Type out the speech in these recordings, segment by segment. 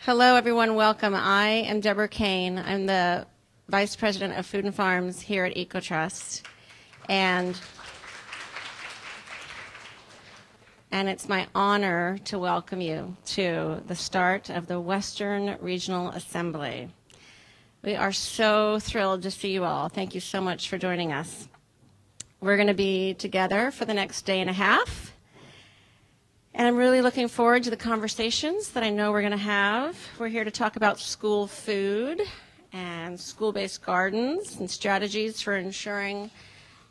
Hello, everyone. Welcome. I am Deborah Kane. I'm the Vice President of Food and Farms here at Ecotrust. And it's my honor to welcome you to the start of the Western Regional Assembly. We are so thrilled to see you all. Thank you so much for joining us. We're going to be together for the next day and a half. And I'm really looking forward to the conversations that I know we're going to have. We're here to talk about school food and school-based gardens and strategies for ensuring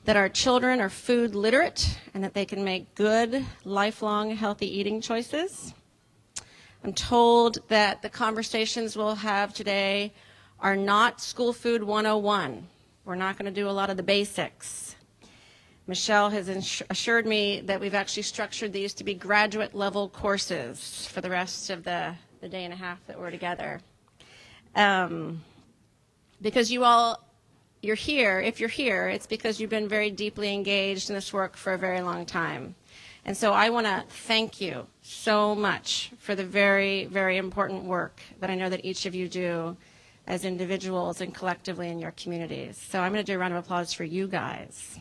that our children are food literate and that they can make good, lifelong, healthy eating choices. I'm told that the conversations we'll have today are not School Food 101. We're not going to do a lot of the basics. Michelle has assured me that we've actually structured these to be graduate-level courses for the rest of the day and a half that we're together. Because you're here, if you're here, it's because you've been very deeply engaged in this work for a very long time. And so I want to thank you so much for the very, very important work that I know that each of you do as individuals and collectively in your communities. So I'm going to do a round of applause for you guys.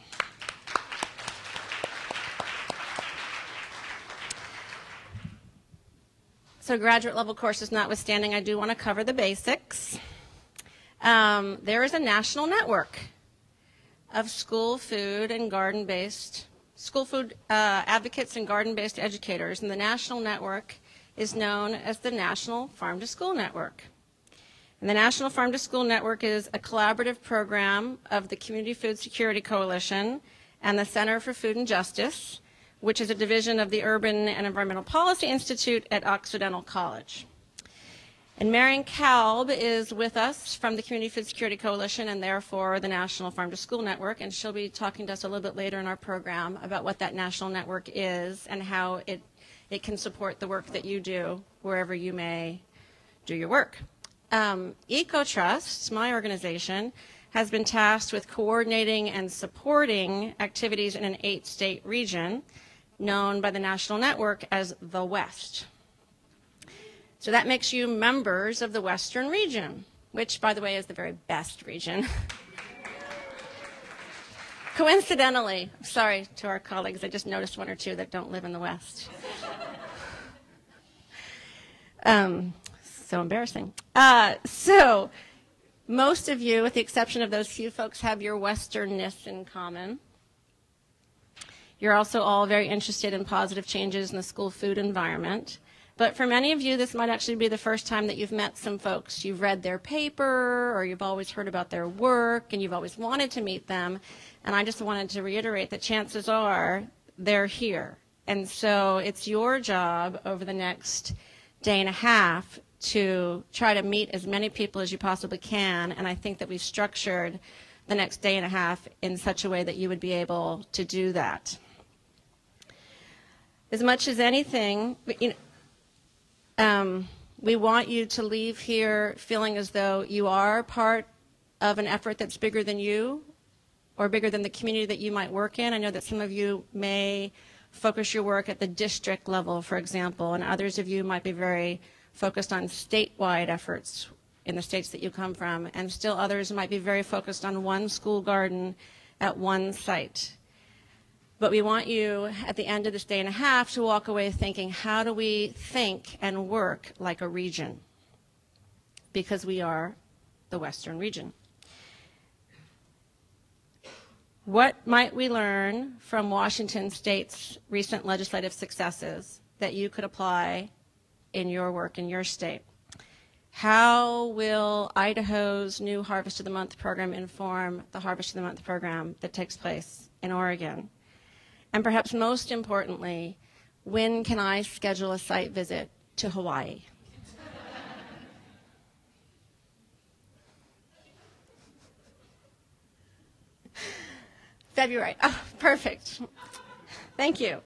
So graduate level courses notwithstanding, I do want to cover the basics. There is a national network of school food and garden-based, school food advocates and garden-based educators, and the national network is known as the National Farm to School Network. And the National Farm to School Network is a collaborative program of the Community Food Security Coalition and the Center for Food and Justice, which is a division of the Urban and Environmental Policy Institute at Occidental College. And Marion Kalb is with us from the Community Food Security Coalition and therefore the National Farm to School Network, and she'll be talking to us a little bit later in our program about what that national network is and how it can support the work that you do wherever you may do your work. Ecotrust, my organization, has been tasked with coordinating and supporting activities in an 8-state region known by the national network as the West. So that makes you members of the Western region, which, by the way, is the very best region. Coincidentally, sorry to our colleagues, I just noticed one or two that don't live in the West. So embarrassing. So most of you, with the exception of those few folks, have your Westernness in common. You're also all very interested in positive changes in the school food environment. But for many of you, this might actually be the first time that you've met some folks. You've read their paper, or you've always heard about their work, and you've always wanted to meet them. And I just wanted to reiterate that chances are they're here. And so it's your job over the next day and a half to try to meet as many people as you possibly can. And I think that we've structured the next day and a half in such a way that you would be able to do that. As much as anything, we want you to leave here feeling as though you are part of an effort that's bigger than you or bigger than the community that you might work in. I know that some of you may focus your work at the district level, for example, and others of you might be very focused on statewide efforts in the states that you come from, and still others might be very focused on one school garden at one site. But we want you, at the end of this day and a half, to walk away thinking, how do we think and work like a region? Because we are the Western region. What might we learn from Washington State's recent legislative successes that you could apply in your work in your state? How will Idaho's new Harvest of the Month program inform the Harvest of the Month program that takes place in Oregon? And perhaps most importantly, when can I schedule a site visit to Hawaii? February. Oh, perfect. Thank you.